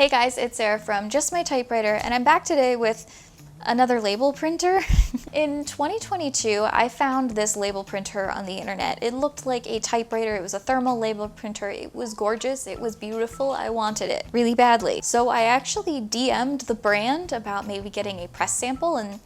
Hey guys, it's Sarah from Just My Typewriter, and I'm back today with another label printer. In 2022, I found this label printer on the internet. It looked like a typewriter. It was a thermal label printer. It was gorgeous. It was beautiful. I wanted it really badly. So I actually DM'd the brand about maybe getting a press sample, and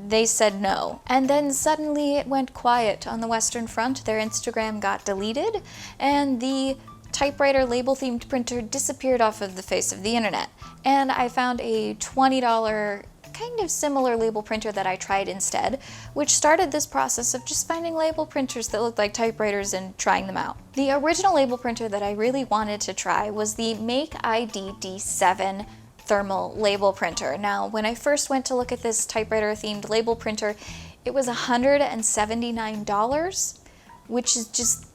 they said no. And then suddenly it went quiet on the Western Front. Their Instagram got deleted, and the typewriter label themed printer disappeared off of the face of the internet. And I found a $20 kind of similar label printer that I tried instead, which started this process of just finding label printers that looked like typewriters and trying them out. The original label printer that I really wanted to try was the MakeID D7 thermal label printer. Now, when I first went to look at this typewriter themed label printer, it was $179, which is just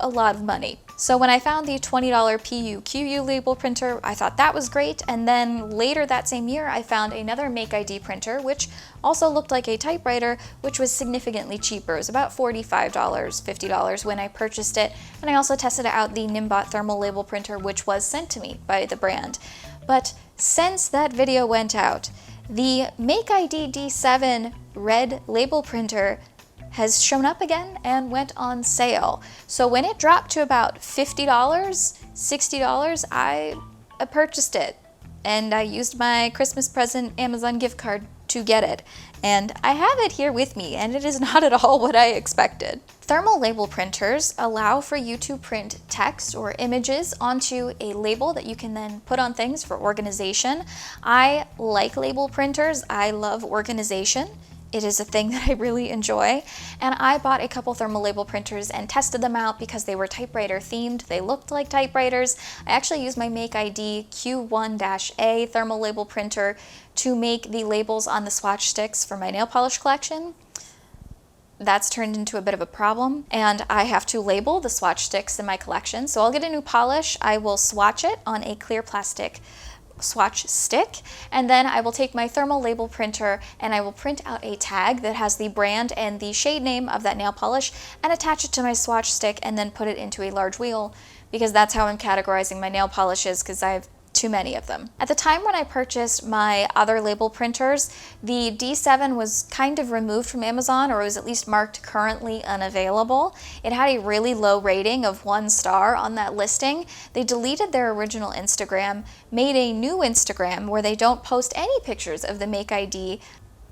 a lot of money. So when I found the $20 PU/QU label printer, I thought that was great, and then later that same year I found another MakeID printer, which also looked like a typewriter, which was significantly cheaper. It was about $45, $50 when I purchased it, and I also tested out the Nimbot thermal label printer, which was sent to me by the brand. But since that video went out, the MakeID D7 red label printer has shown up again and went on sale. So when it dropped to about $50, $60, I purchased it. And I used my Christmas present Amazon gift card to get it. And I have it here with me, and it is not at all what I expected. Thermal label printers allow for you to print text or images onto a label that you can then put on things for organization. I like label printers. I love organization. It is a thing that I really enjoy, and I bought a couple thermal label printers and tested them out because they were typewriter themed. They looked like typewriters. I actually used my MakeID Q1-A thermal label printer to make the labels on the swatch sticks for my nail polish collection. That's turned into a bit of a problem, and I have to label the swatch sticks in my collection. So I'll get a new polish, I will swatch it on a clear plastic swatch stick, and then I will take my thermal label printer and I will print out a tag that has the brand and the shade name of that nail polish and attach it to my swatch stick and then put it into a large wheel, because that's how I'm categorizing my nail polishes, because I have too many of them. At the time when I purchased my other label printers, the D7 was kind of removed from Amazon, or was at least marked currently unavailable. It had a really low rating of 1 star on that listing. They deleted their original Instagram, made a new Instagram where they don't post any pictures of the MakeID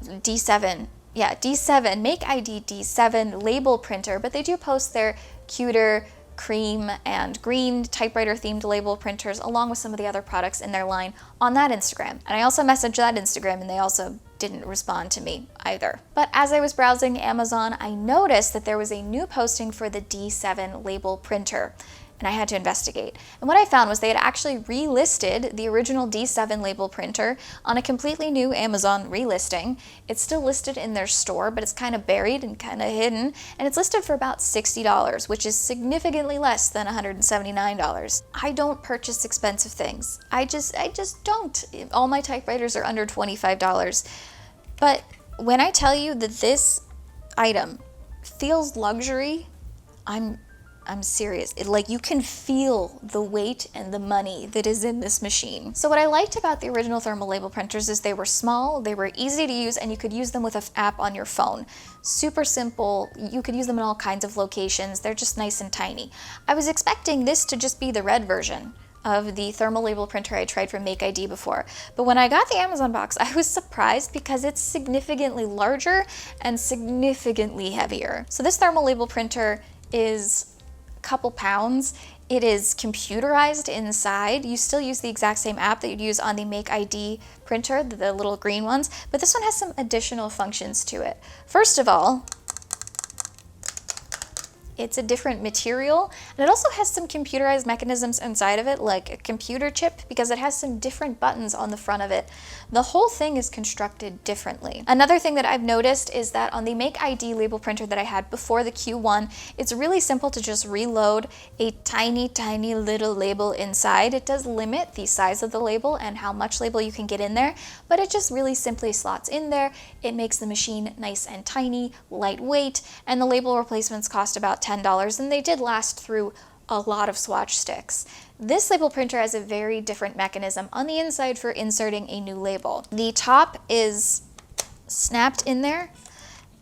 D7. Yeah, D7, MakeID D7 label printer, but they do post their cuter cream and green typewriter themed label printers along with some of the other products in their line on that Instagram. And I also messaged that Instagram and they also didn't respond to me either. But as I was browsing Amazon, I noticed that there was a new posting for the D7 label printer, and I had to investigate. And what I found was they had actually relisted the original D7 label printer on a completely new Amazon relisting. It's still listed in their store, but it's kind of buried and kind of hidden, and it's listed for about $60, which is significantly less than $179. I don't purchase expensive things. I just don't. All my typewriters are under $25. But when I tell you that this item feels luxury, I'm serious. Like, you can feel the weight and the money that is in this machine. So what I liked about the original thermal label printers is they were small, they were easy to use, and you could use them with an app on your phone. Super simple. You could use them in all kinds of locations. They're just nice and tiny. I was expecting this to just be the red version of the thermal label printer I tried from MakeID before. But when I got the Amazon box, I was surprised because it's significantly larger and significantly heavier. So this thermal label printer is couple pounds. It is computerized inside. You still use the exact same app that you'd use on the MakeID printer, the little green ones, but this one has some additional functions to it. First of all, it's a different material, and it also has some computerized mechanisms inside of it, like a computer chip, because it has some different buttons on the front of it. The whole thing is constructed differently. Another thing that I've noticed is that on the MakeID label printer that I had before the Q1, it's really simple to just reload a tiny, tiny little label inside. It does limit the size of the label and how much label you can get in there, but it just really simply slots in there. It makes the machine nice and tiny, lightweight, and the label replacements cost about $10, and they did last through a lot of swatch sticks. This label printer has a very different mechanism on the inside for inserting a new label. The top is snapped in there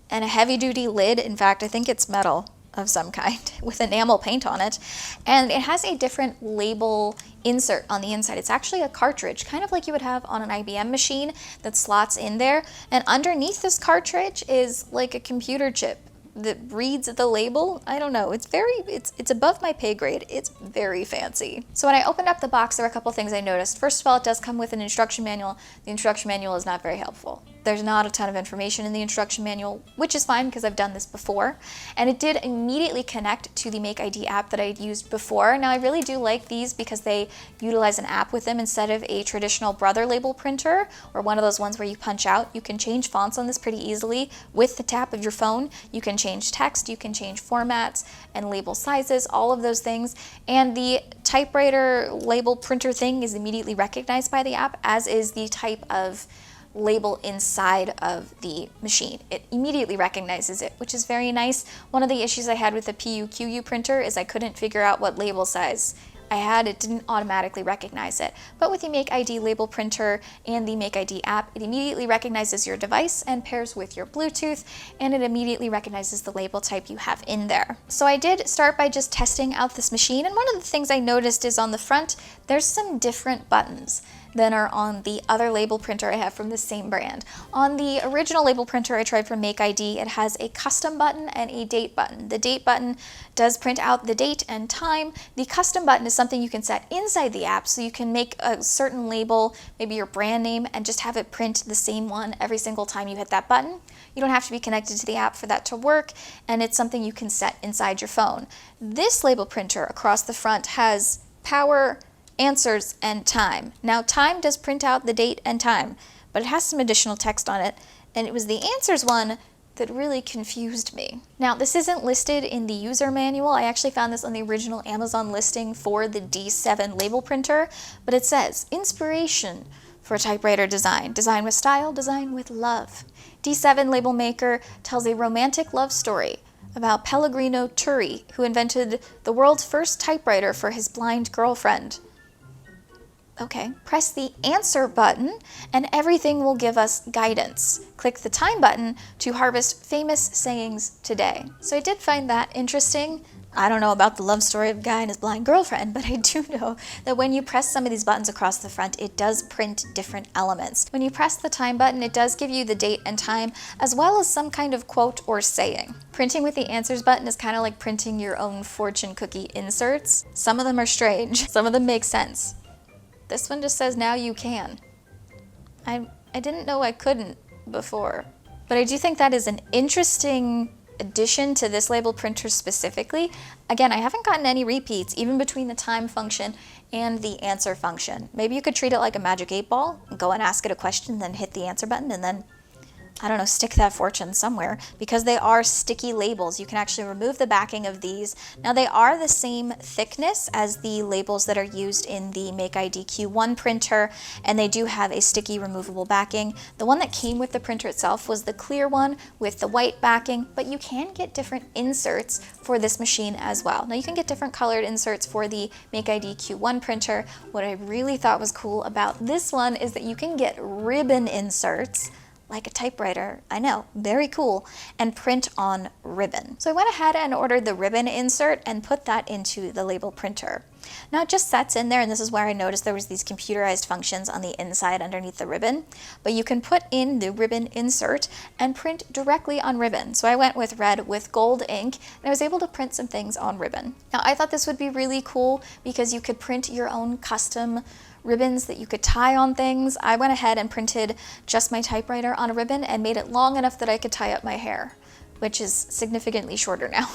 and a heavy-duty lid. In fact, I think it's metal of some kind with enamel paint on it. And it has a different label insert on the inside. It's actually a cartridge, kind of like you would have on an IBM machine that slots in there. And underneath this cartridge is like a computer chip that reads the label. I don't know, it's above my pay grade. It's very fancy. So when I opened up the box, there were a couple things I noticed. First of all, it does come with an instruction manual. The instruction manual is not very helpful. There's not a ton of information in the instruction manual, which is fine because I've done this before. And it did immediately connect to the MakeID app that I had used before. Now I really do like these because they utilize an app with them instead of a traditional brother label printer or one of those ones where you punch out. You can change fonts on this pretty easily with the tap of your phone. You can change text, you can change formats and label sizes, all of those things. And the typewriter label printer thing is immediately recognized by the app, as is the type of label inside of the machine. It immediately recognizes it, which is very nice. One of the issues I had with the PUQU printer is I couldn't figure out what label size I had. It didn't automatically recognize it. But with the MakeID label printer and the MakeID app, it immediately recognizes your device and pairs with your Bluetooth, and it immediately recognizes the label type you have in there. So I did start by just testing out this machine, and one of the things I noticed is on the front, there's some different buttons than are on the other label printer I have from the same brand. On the original label printer I tried from MakeID, it has a custom button and a date button. The date button does print out the date and time. The custom button is something you can set inside the app, so you can make a certain label, maybe your brand name, and just have it print the same one every single time you hit that button. You don't have to be connected to the app for that to work, and it's something you can set inside your phone. This label printer across the front has power, answers, and time. Now time does print out the date and time, but it has some additional text on it, and it was the answers one that really confused me. Now this isn't listed in the user manual. I actually found this on the original Amazon listing for the D7 label printer, but it says inspiration for typewriter design. Design with style, design with love. D7 label maker tells a romantic love story about Pellegrino Turri, who invented the world's first typewriter for his blind girlfriend. Okay, press the answer button and everything will give us guidance. Click the time button to harvest famous sayings today. So I did find that interesting. I don't know about the love story of a guy and his blind girlfriend, but I do know that when you press some of these buttons across the front, it does print different elements. When you press the time button, it does give you the date and time, as well as some kind of quote or saying. Printing with the answers button is kind of like printing your own fortune cookie inserts. Some of them are strange, some of them make sense. This one just says, now you can. I didn't know I couldn't before. But I do think that is an interesting addition to this label printer specifically. Again, I haven't gotten any repeats, even between the time function and the answer function. Maybe you could treat it like a magic 8-ball, and go and ask it a question, then hit the answer button, and then, I don't know, stick that fortune somewhere, because they are sticky labels. You can actually remove the backing of these. Now they are the same thickness as the labels that are used in the MakeID Q1 printer, and they do have a sticky removable backing. The one that came with the printer itself was the clear one with the white backing, but you can get different inserts for this machine as well. Now you can get different colored inserts for the MakeID Q1 printer. What I really thought was cool about this one is that you can get ribbon inserts like a typewriter, I know, very cool, and print on ribbon. So I went ahead and ordered the ribbon insert and put that into the label printer. Now it just sets in there, and this is where I noticed there was these computerized functions on the inside underneath the ribbon, but you can put in the ribbon insert and print directly on ribbon. So I went with red with gold ink, and I was able to print some things on ribbon. Now I thought this would be really cool because you could print your own custom ribbons that you could tie on things. I went ahead and printed just my typewriter on a ribbon and made it long enough that I could tie up my hair, which is significantly shorter now.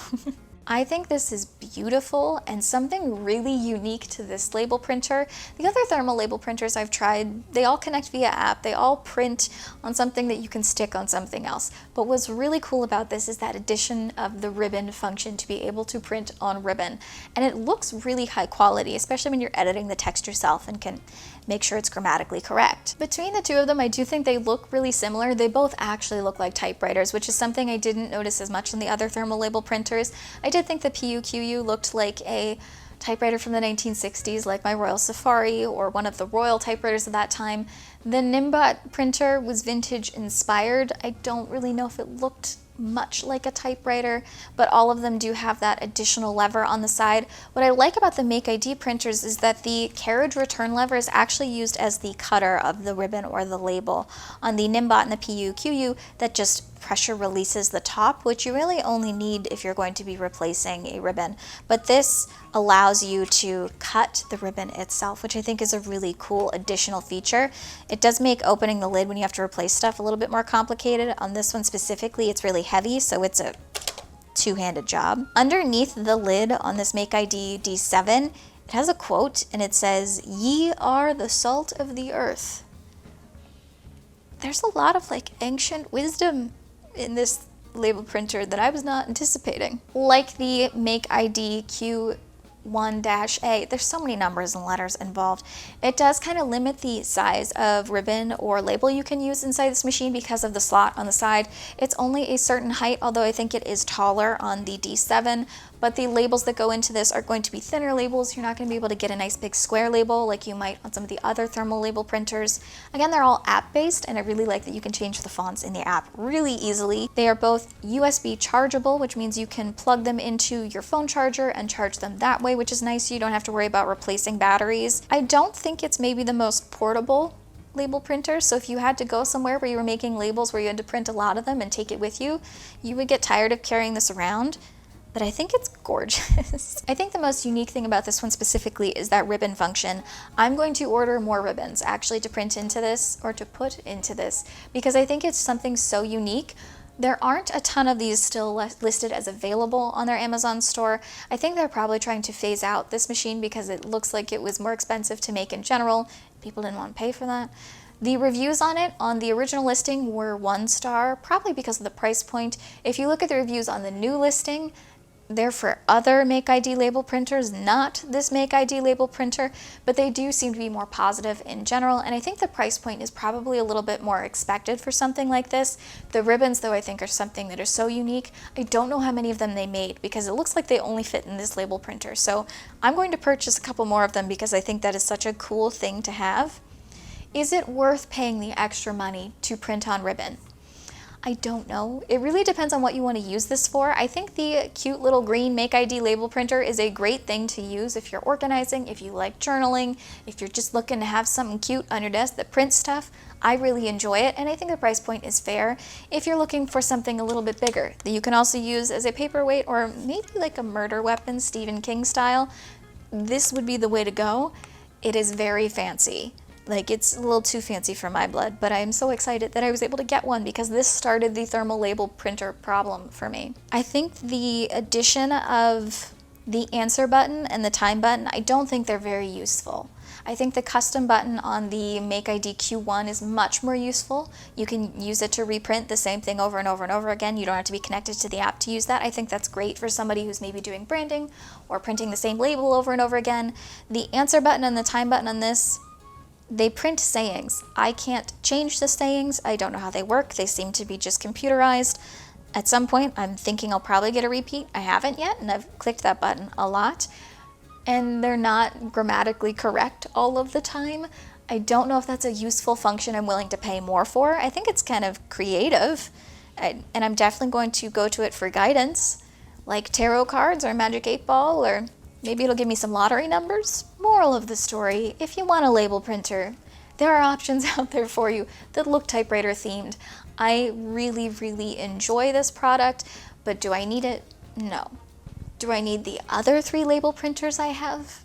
I think this is beautiful and something really unique to this label printer. The other thermal label printers I've tried, they all connect via app. They all print on something that you can stick on something else. But what's really cool about this is that addition of the ribbon function to be able to print on ribbon. And it looks really high quality, especially when you're editing the text yourself and can make sure it's grammatically correct. Between the two of them, I do think they look really similar. They both actually look like typewriters, which is something I didn't notice as much on the other thermal label printers. I did think the PUQU looked like a typewriter from the 1960s, like my Royal Safari or one of the Royal typewriters of that time. The Nimbot printer was vintage inspired. I don't really know if it looked much like a typewriter, but all of them do have that additional lever on the side. What I like about the MakeID printers is that the carriage return lever is actually used as the cutter of the ribbon or the label. On the Nimbot and the PU-QU, that just pressure releases the top, which you really only need if you're going to be replacing a ribbon. But this allows you to cut the ribbon itself, which I think is a really cool additional feature. It does make opening the lid when you have to replace stuff a little bit more complicated. On this one specifically, it's really heavy, so it's a two-handed job. Underneath the lid on this MakeID D7, it has a quote, and it says, "Ye are the salt of the earth." There's a lot of like ancient wisdom in this label printer that I was not anticipating. Like the MakeID Q1-A, there's so many numbers and letters involved. It does kind of limit the size of ribbon or label you can use inside this machine because of the slot on the side. It's only a certain height, although I think it is taller on the D7, but the labels that go into this are going to be thinner labels. You're not going to be able to get a nice big square label like you might on some of the other thermal label printers. Again, they're all app-based, and I really like that you can change the fonts in the app really easily. They are both USB chargeable, which means you can plug them into your phone charger and charge them that way, which is nice. You don't have to worry about replacing batteries. I don't think it's maybe the most portable label printer, so if you had to go somewhere where you were making labels where you had to print a lot of them and take it with you, you would get tired of carrying this around. But I think it's gorgeous. I think the most unique thing about this one specifically is that ribbon function. I'm going to order more ribbons actually to print into this or to put into this because I think it's something so unique. There aren't a ton of these still listed as available on their Amazon store. I think they're probably trying to phase out this machine because it looks like it was more expensive to make in general. People didn't want to pay for that. The reviews on it on the original listing were 1 star, probably because of the price point. If you look at the reviews on the new listing, they're for other MakeID label printers, not this MakeID label printer, but they do seem to be more positive in general, and I think the price point is probably a little bit more expected for something like this. The ribbons, though, I think are something that are so unique. I don't know how many of them they made because it looks like they only fit in this label printer, so I'm going to purchase a couple more of them because I think that is such a cool thing to have. Is it worth paying the extra money to print on ribbon? I don't know. It really depends on what you want to use this for. I think the cute little green MakeID label printer is a great thing to use if you're organizing, if you like journaling, if you're just looking to have something cute on your desk that prints stuff. I really enjoy it, and I think the price point is fair. If you're looking for something a little bit bigger that you can also use as a paperweight or maybe like a murder weapon, Stephen King style, this would be the way to go. It is very fancy. Like, it's a little too fancy for my blood, but I'm so excited that I was able to get one because this started the thermal label printer problem for me. I think the addition of the answer button and the time button, I don't think they're very useful. I think the custom button on the MakeID Q1 is much more useful. You can use it to reprint the same thing over and over and over again. You don't have to be connected to the app to use that. I think that's great for somebody who's maybe doing branding or printing the same label over and over again. The answer button and the time button on this, they print sayings. I can't change the sayings. I don't know how they work. They seem to be just computerized. At some point, I'm thinking I'll probably get a repeat. I haven't yet, and I've clicked that button a lot. And they're not grammatically correct all of the time. I don't know if that's a useful function I'm willing to pay more for. I think it's kind of creative, and I'm definitely going to go to it for guidance, like tarot cards or Magic 8 Ball, or maybe it'll give me some lottery numbers. Moral of the story, if you want a label printer, there are options out there for you that look typewriter themed. I really, really enjoy this product, but do I need it? No. Do I need the other 3 label printers I have?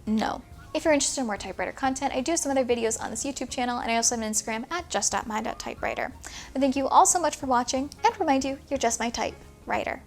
No. If you're interested in more typewriter content, I do have some other videos on this YouTube channel, and I also have an Instagram at just.my.typewriter. And thank you all so much for watching, and remind you, you're just my typewriter.